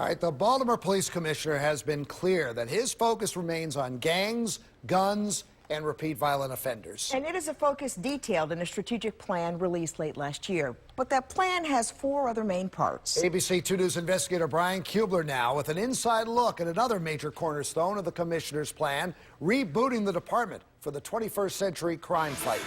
All right, the Baltimore Police Commissioner has been clear that his focus remains on gangs, guns, and repeat violent offenders. And it is a focus detailed in a strategic plan released late last year. But that plan has 4 other main parts. ABC 2 News investigator Brian Kubler now with an inside look at another major cornerstone of the commissioner's plan, rebooting the department for the 21st century crime fight.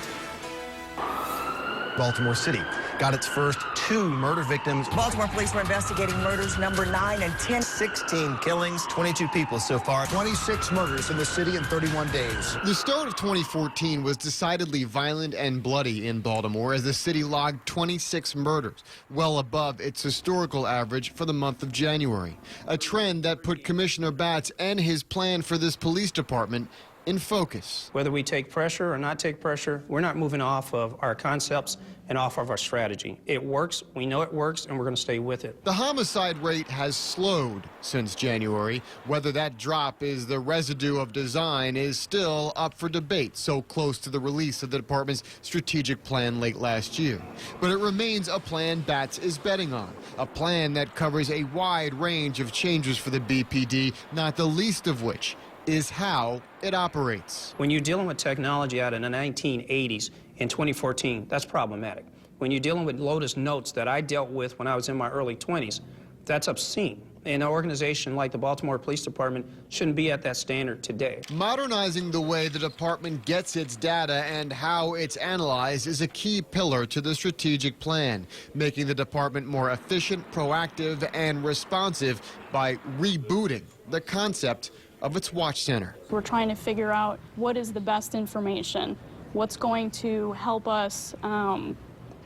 Baltimore City got its first 2 murder victims. Baltimore police were investigating murders number 9 and 10. 16 killings, 22 people so far. 26 murders in the city in 31 days. The start of 2014 was decidedly violent and bloody in Baltimore as the city logged 26 murders, well above its historical average for the month of January. A trend that put Commissioner Batts and his plan for this police department in focus. Whether we take pressure or not take pressure, we're not moving off of our concepts and off of our strategy. It works, we know it works, and we're going to stay with it. The homicide rate has slowed since January. Whether that drop is the residue of design is still up for debate, so close to the release of the department's strategic plan late last year. But it remains a plan Batts is betting on, a plan that covers a wide range of changes for the BPD, not the least of which is how it operates. When you're dealing with technology out in the 1980s in 2014, that's problematic. When you're dealing with Lotus Notes that I dealt with when I was in my early 20s, that's obscene. And an organization like the Baltimore Police Department shouldn't be at that standard today. Modernizing the way the department gets its data and how it's analyzed is a key pillar to the strategic plan, making the department more efficient, proactive, and responsive by rebooting the concept of its watch center. We're trying to figure out what is the best information, what's going to help us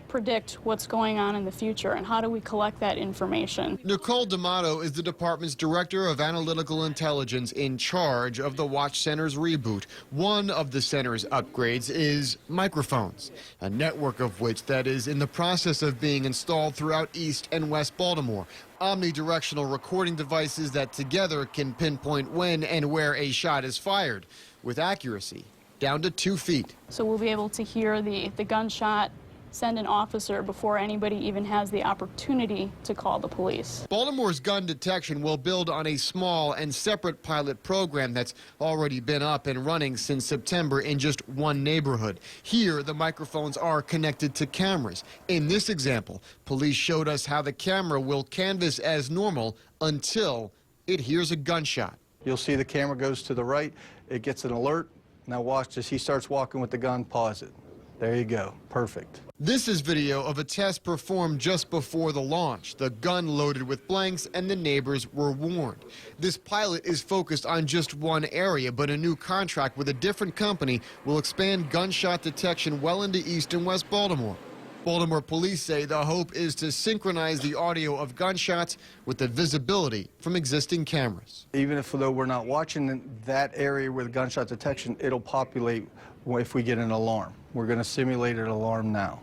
predict what's going on in the future, and how do we collect that information. Nicole D'Amato is the department's director of analytical intelligence in charge of the watch center's reboot. One of the center's upgrades is microphones, a network of which that is in the process of being installed throughout East and West Baltimore. Omnidirectional recording devices that together can pinpoint when and where a shot is fired, with accuracy down to 2 feet. So we'll be able to hear the gunshot, send an officer before anybody even has the opportunity to call the police. Baltimore's gun detection will build on a small and separate pilot program that's already been up and running since September in just one neighborhood. Here, the microphones are connected to cameras. In this example, police showed us how the camera will canvass as normal until it hears a gunshot. You'll see the camera goes to the right, it gets an alert. Now watch as he starts walking with the gun, pause it. There you go, perfect. This is video of a test performed just before the launch. The gun loaded with blanks and the neighbors were warned. This pilot is focused on just one area, but a new contract with a different company will expand gunshot detection well into East and West Baltimore. Baltimore police say the hope is to synchronize the audio of gunshots with the visibility from existing cameras. Even though we're not watching that area with gunshot detection, it'll populate if we get an alarm. We're going to simulate an alarm now.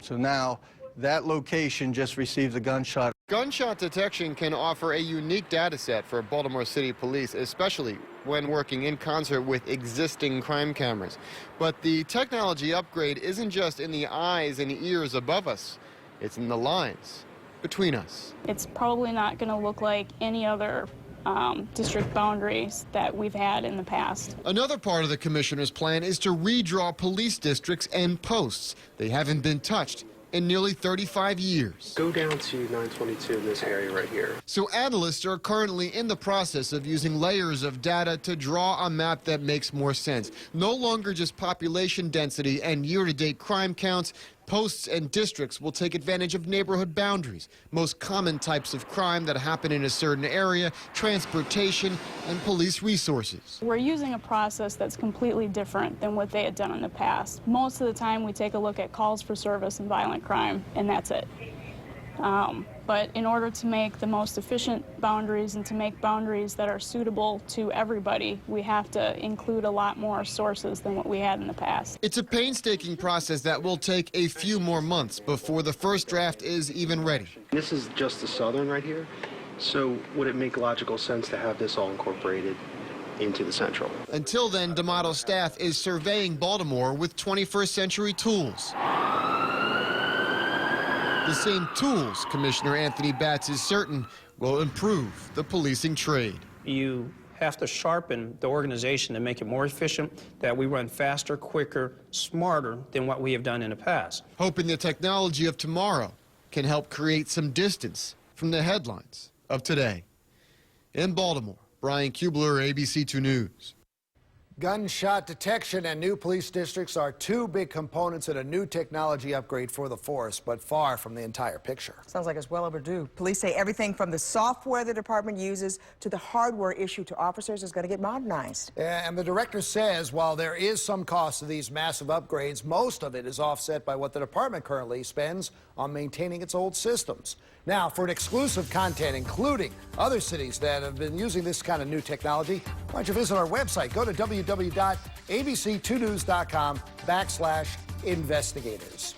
So now that location just receives a gunshot. Gunshot detection can offer a unique data set for Baltimore City Police, especially when working in concert with existing crime cameras. But the technology upgrade isn't just in the eyes and ears above us, it's in the lines between us. It's probably not going to look like any other district boundaries that we've had in the past. Another part of the commissioner's plan is to redraw police districts and posts. They haven't been touched in nearly 35 years. Go down to 922 in this area right here. So analysts are currently in the process of using layers of data to draw a map that makes more sense. No longer just population density and year-to-date crime counts. Posts and districts will take advantage of neighborhood boundaries, most common types of crime that happen in a certain area, transportation, and police resources. We're using a process that's completely different than what they had done in the past. Most of the time we take a look at calls for service and violent crime, and that's it. But in order to make the most efficient boundaries and to make boundaries that are suitable to everybody, we have to include a lot more sources than what we had in the past. It's a painstaking process that will take a few more months before the first draft is even ready. This is just the southern right here, so would it make logical sense to have this all incorporated into the central? Until then, D'Amato's staff is surveying Baltimore with 21st century tools. The same tools Commissioner Anthony Batts is certain will improve the policing trade. You have to sharpen the organization to make it more efficient, that we run faster, quicker, smarter than what we have done in the past. Hoping the technology of tomorrow can help create some distance from the headlines of today. In Baltimore, Brian Kubler, ABC 2 News. Gunshot detection and new police districts are two big components in a new technology upgrade for the force, but far from the entire picture. Sounds like it's well overdue. Police say everything from the software the department uses to the hardware issued to officers is going to get modernized. And the director says while there is some cost to these massive upgrades, most of it is offset by what the department currently spends on maintaining its old systems. Now, for an exclusive content, including other cities that have been using this kind of new technology, why don't you visit our website? Go to www.abc2news.com/investigators.